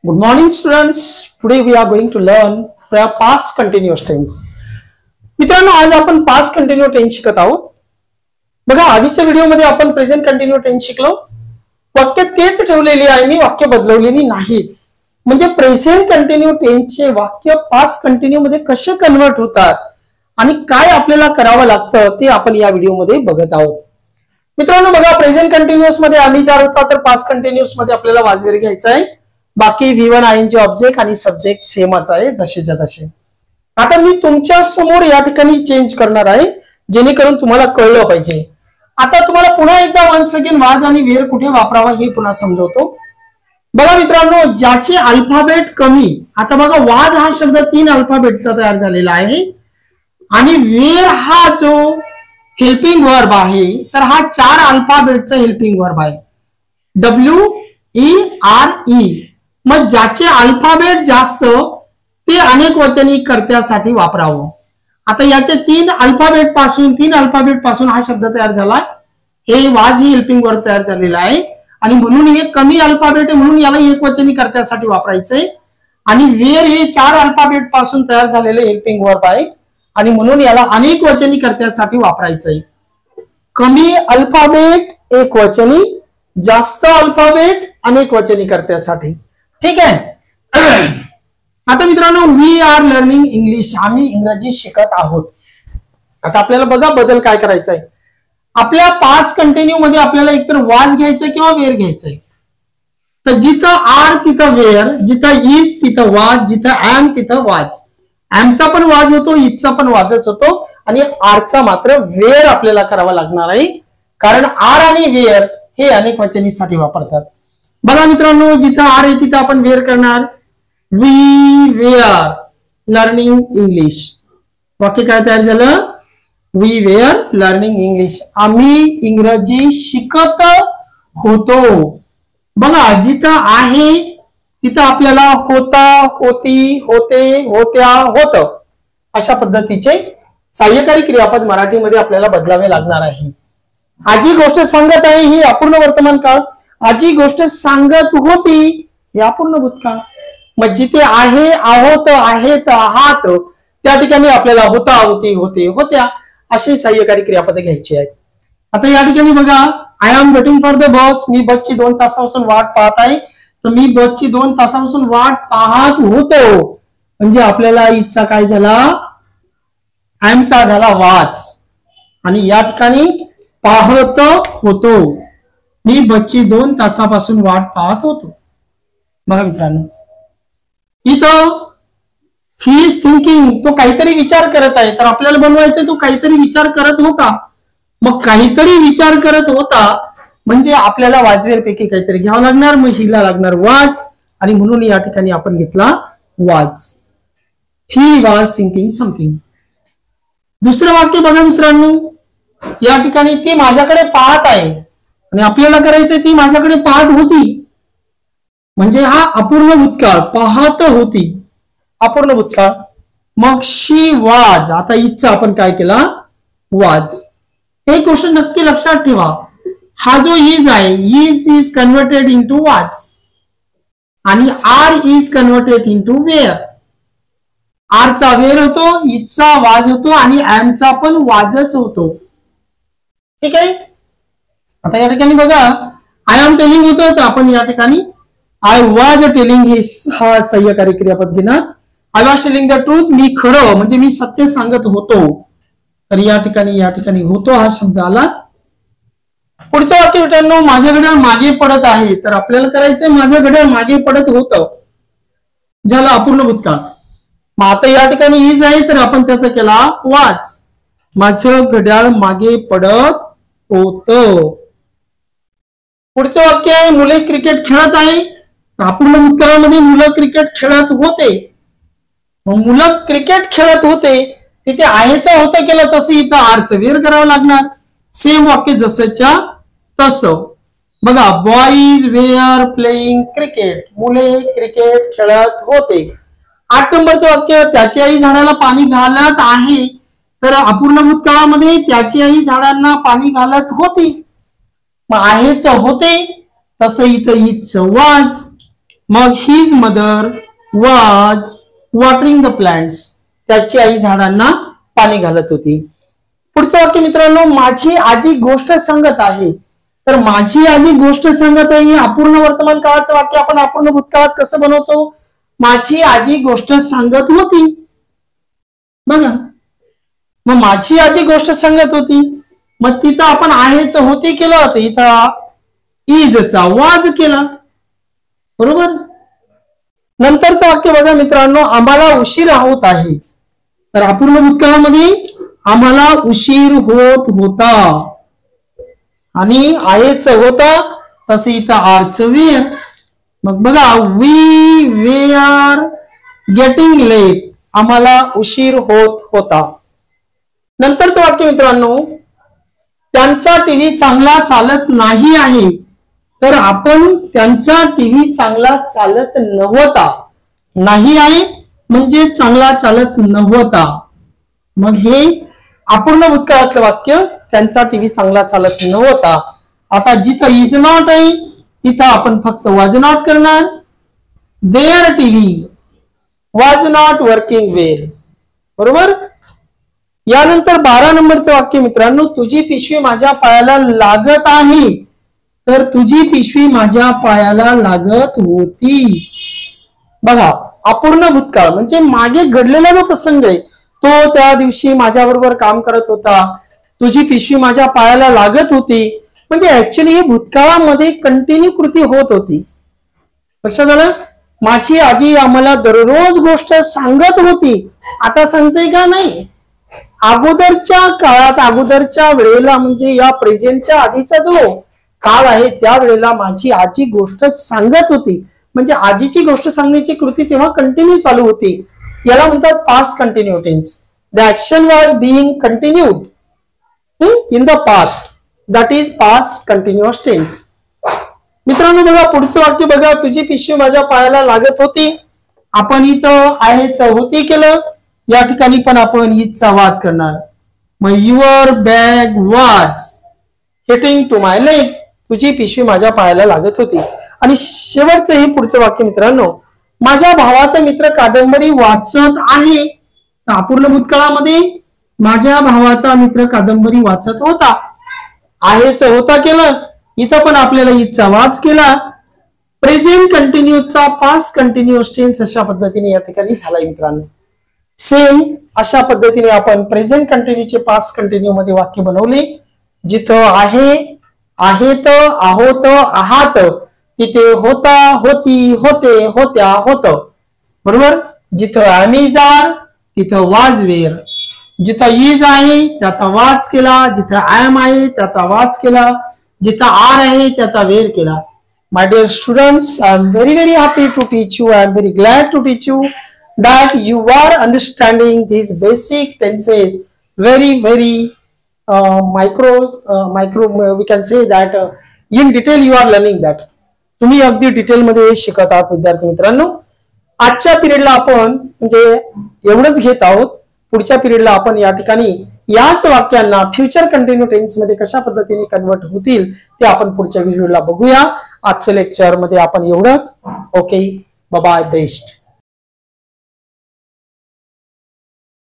Good morning students. Today we are going to learn past continuous tense. मित्रांनो आज आपण past continuous tense शिकत आहोत. बघा आधीच्या व्हिडिओमध्ये आपण प्रेझेंट कंटिन्यू टेन्स शिकलो. वाक्य तेच ठेवलेली आहे मी, वाक्य बदलवलेली नाहीत. म्हणजे प्रेझेंट कंटिन्यू टेन्सचे वाक्य पास्ट कंटिन्यू मध्ये कसे कन्वर्ट होतात आणि काय आपल्याला करावं लागतं ते आपण या व्हिडिओमध्ये बघत आहोत. मित्रांनो बघा प्रेझेंट कंटिन्युअस मध्ये आम्ही जर होता तर पास्ट कंटिन्युअस मध्ये आपल्याला वाजवेर घ्यायचा आहे. बाकी V1 ING ऑब्जेक्ट आणि सब्जेक्ट सेमच आहे जसेच्या तसे. आता मी तुमच्या समोर या ठिकाणी चेंज करणार आहे जेणेकरून तुम्हाला कळलं पाहिजे. आता तुम्हाला पुन्हा एकदा वन्स अगेन वाज आणि वेर कुठे वापरावा हे पुन्हा समजवतो. बघा मित्रांनो ज्याचे अल्फाबेट कमी, आता बघा वाज हा शब्द 3 अल्फाबेटचा तयार झालेला आहे आणि वेर हा जो हेल्पिंग वर्ब आहे तर हा 4 अल्फाबेटचा हेल्पिंग वर्ब आहे WERE. मग ज्याचे अल्फाबेट जास्त ते अनेक वचनी कर्त्यासाठी वापरावं. आता याचे 3 अल्फाबेट पासून हा शब्द तयार झाला. हे वाज ही हेल्पिंग वर्ब तयार झालेला आहे आणि म्हणून हे कमी अल्फाबेट आहे म्हणून याला एकवचनी कर्त्यासाठी वापरायचंय. आणि वेर हे 4 अल्फाबेट पासून तयार झालेले हेल्पिंग वर्ब आहे आणि म्हणून याला अनेक वचनी कर्त्यासाठी वापरायचंय. कमी अल्फाबेट एक वचनी, जास्त अल्फाबेट अनेक वचनी कर्त्यासाठी. ठीक आहे. आता मित्रांनो वी आर लर्निंग इंग्लिश, आम्ही इंग्रजी शिकत आहोत. आता आपल्याला बघा बदल काय करायचा आहे. आपल्या पास्ट कंटिन्यू मध्ये आपल्याला एकतर वाज घ्यायचं किंवा वेर घ्यायचंय. तर जिथं आर तिथं वेर, जिथं इज तिथं वाज, जिथं एम तिथं वाज. एमचा पण वाज होतो, इजचा पण वाजच होतो आणि आरचा मात्र वेर आपल्याला करावा लागणार आहे कारण आर आणि वेर हे अनेक वचनीसाठी वापरतात. बघा मित्रांनो जिथं आर आहे तिथं आपण वेर करणार. We were learning English. वाक्य काय तयार झालं. वी वेअर लर्निंग इंग्लिश, आम्ही इंग्रजी शिकत होतो. बघा जिथं आहे तिथं आपल्याला होता, होती, होते, होत्या, होत अशा पद्धतीचे सहाय्यकारी क्रियापद मराठीमध्ये आपल्याला बदलावे लागणार आहे. आजी गोष्ट सांगत आहे ही अपूर्ण वर्तमान काळ, आजी गोष्ट सांगत होती हे अपूर्ण भूतकाळ. मग जिथे आहे, आहोत, आहेत, आहात त्या ठिकाणी आपल्याला होता, होती, होते, होत्या असे सहाय्यकारी क्रियापदे घ्यायची आहेत. आता या ठिकाणी बघा I am waiting for the bus, मी बसची 2 तासापासून वाट पाहत आहे. तर मी बसची 2 तासापासून वाट पाहत होतो म्हणजे आपल्याला इच्छा काय झाला, एमचा झाला वाच आणि या ठिकाणी पाहत होतो, मी बसची 2 तासापासून वाट पाहत होतो. बघा मित्रांनो इथं ही इज थिंकिंग, तो काहीतरी विचार करत आहे. तर आपल्याला बनवायचं तो काहीतरी विचार करत होता. मग काहीतरी विचार करत होता म्हणजे आपल्याला वाजवेर पैकी काहीतरी घ्यावं लागणार. मग हिला लागणार वाज आणि म्हणून या ठिकाणी आपण घेतला वाज. He was thinking something. दुसरं वाक्य बघा मित्रांनो या ठिकाणी ती माझ्याकडे पाहत आहे आणि आपल्याला करायचंय ती माझ्याकडे पाहत होती म्हणजे हा अपूर्ण भूतकाळ, पाहत होती अपूर्ण भूतकाळ. मग शी वाज, आता इच्छा आपण काय केला वाज. एक गोष्ट नक्की लक्षात ठेवा, हा जो इज आहे is is converted into was आणि are is converted into were. आरचा वेर होतो, इजचा वाज होतो आणि एमचा पण वाजच होतो. ठीक आहे. आता या ठिकाणी बघा आय एम टेलिंग होतं तर आपण या ठिकाणी आय वॉज टेलिंग हे हा सहाय्यकारी क्रियापद घेणार. I was telling the truth, मी खरं म्हणजे मी सत्य सांगत होतो. तर या ठिकाणी होतो हा शब्द आला. पुढचं वाक्य मित्रांनो माझ्या घड्याळ मागे पडत आहे. तर आपल्याला करायचंय माझ्या घड्याळ मागे पडत होतं ज्याला अपूर्ण भूतकाळ. मग आता या ठिकाणी इज आहे तर आपण त्याचा केला वाच. माझं घड्याळ मागे पडत होत. पुढचं वाक्य आहे मुले क्रिकेट खेळत आहे. अपूर्ण भूतकाळामध्ये मुलं क्रिकेट खेळत होते. मग मुलं क्रिकेट खेळत होते तिथे आहेच होतं केलं तसं इथं आरचं वेर करावं लागणार. सेम वाक्य जसंच्या तसं. बघा बॉईज वेअर प्लेइंग क्रिकेट, मुले क्रिकेट खेळत होते. 8 नंबरचं वाक्य त्याची आई झाडाला पाणी घालत आहे. तर अपूर्ण भूतकाळामध्ये त्याची आई झाडांना पाणी घालत होती. मग आहेच होते तसं इथं इज वाज. मग his mother was watering the plants, त्याची आई झाडांना पाणी घालत होती. पुढचं वाक्य मित्रांनो, माझी आजी गोष्ट सांगत आहे. तर माझी आजी गोष्ट सांगत आहे हे अपूर्ण वर्तमान काळाचं वाक्य आपण अपूर्ण भूतकाळात कसं बनवतो? माझी आजी गोष्ट सांगत होती. बघा, मग माझी आजी गोष्ट सांगत होती, मग तिथं आपण आहेच होती केलं होतं, इथं इजचा वाज केला. बरोबर. नंतरचं वाक्य बघा मित्रांनो, आम्हाला उशीर होत आहे. तर अपूर्ण भूतकाळामध्ये आम्हाला उशीर होत होता आणि आहेच होता, तसे इथं आरच वेअर. मग बघा, वी वेआर गेटिंग लेट, आम्हाला उशीर होत होता. नंतरचं वाक्य मित्रांनो, त्यांचा टीव्ही चांगला चालत नाही आहे. तर आपण त्यांचा टीव्ही चांगला चालत नव्हता. नाही आहे म्हणजे चांगला चालत नव्हता. मग हे अपूर्ण भूतकाळातलं वाक्य, त्यांचा टीव्ही चांगला चालत नव्हता. आता जिथं इज नॉट आहे तिथं आपण फक्त वॉज नॉट करणार. There TV was not working well. बरोबर. यानंतर 12 नंबरचं वाक्य मित्रांनो, तुझी पिशवी माझ्या पायाला लागत आहे. तर तुझी पिशवी माझ्या पायाला लागत होती. बघा, अपूर्ण भूतकाळ म्हणजे मागे घडलेला जो प्रसंग आहे, तो त्या दिवशी माझ्या बरोबर काम करत होता. तुझी पिशवी माझ्या पायाला लागत होती म्हणजे ऍक्च्युली ही भूतकाळामध्ये कंटिन्यू कृती होत होती. लक्षात आलं? माझी आजी आम्हाला दररोज गोष्ट सांगत होती. आता सांगते का? नाही. अगोदरच्या काळात, अगोदरच्या वेळेला म्हणजे या प्रेझेंटच्या आधीचा जो काळ आहे त्या वेळेला माझी आजी गोष्ट सांगत होती. म्हणजे आजीची गोष्ट सांगण्याची कृती तेव्हा कंटिन्यू चालू होती. याला म्हणतात past continue tense. The action was being continued in the past, that is past continuous tense. मित्रांनो बघा, पुढचं वाक्य बघा, तुझी पिशवी माझ्या पायाला लागत होती. आपण इथं आहेच होती केलं, या ठिकाणी पण आपण इथचा वाज करणार. मग your bag was hitting to my leg, तुझी पिशवी माझ्या पायाला लागत होती. आणि शेवटचं हे पुढचं वाक्य मित्रांनो, माझ्या भावाचा मित्र कादंबरी वाचत आहे. अपूर्ण भूतकाळामध्ये माझ्या भावाचा मित्र कादंबरी वाचत होता. आहेच होता केलं, इथं पण आपल्याला इथचा वाज केला. प्रेझेंट कंटिन्यूचा पास्ट कंटिन्युअस टेन्स अशा पद्धतीने या ठिकाणी झालाय मित्रांनो. सेम अशा पद्धतीने आपण प्रेझेंट कंटिन्यूचे पास्ट कंटिन्यू मध्ये वाक्य बनवले. जिथं आहे, आहेत, आहोत, आहात, तिथे होता, होती, होते, होत्या, होत. बरोबर. जिथं आम्ही जार तिथं वाज वेअर. जिथं इज आहे त्याचा वाज केला, जिथं आय एम आहे त्याचा वाज केला, जिथं आर आहे त्याचा वेअर केला. My dear students, I am very very happy to teach you. I am very glad to teach you that you are understanding these basic tenses very micro we can say that in detail you are learning that. तुम्ही अगदी detail मध्ये शिकत आहात विद्यार्थी मित्रांनो. आजच्या पिरियडला आपण म्हणजे एवढंच घेत आहोत. पुढच्या पिरियडला आपण या ठिकाणी याच वाक्यांना फ्युचर कंटिन्यू टेन्स मध्ये कशा पद्धतीने कन्वर्ट होतील ते आपण पुढच्या व्हिडिओला बघूया. आजच्या लेक्चर मध्ये आपण एवढंच. Okay, bye bye, best.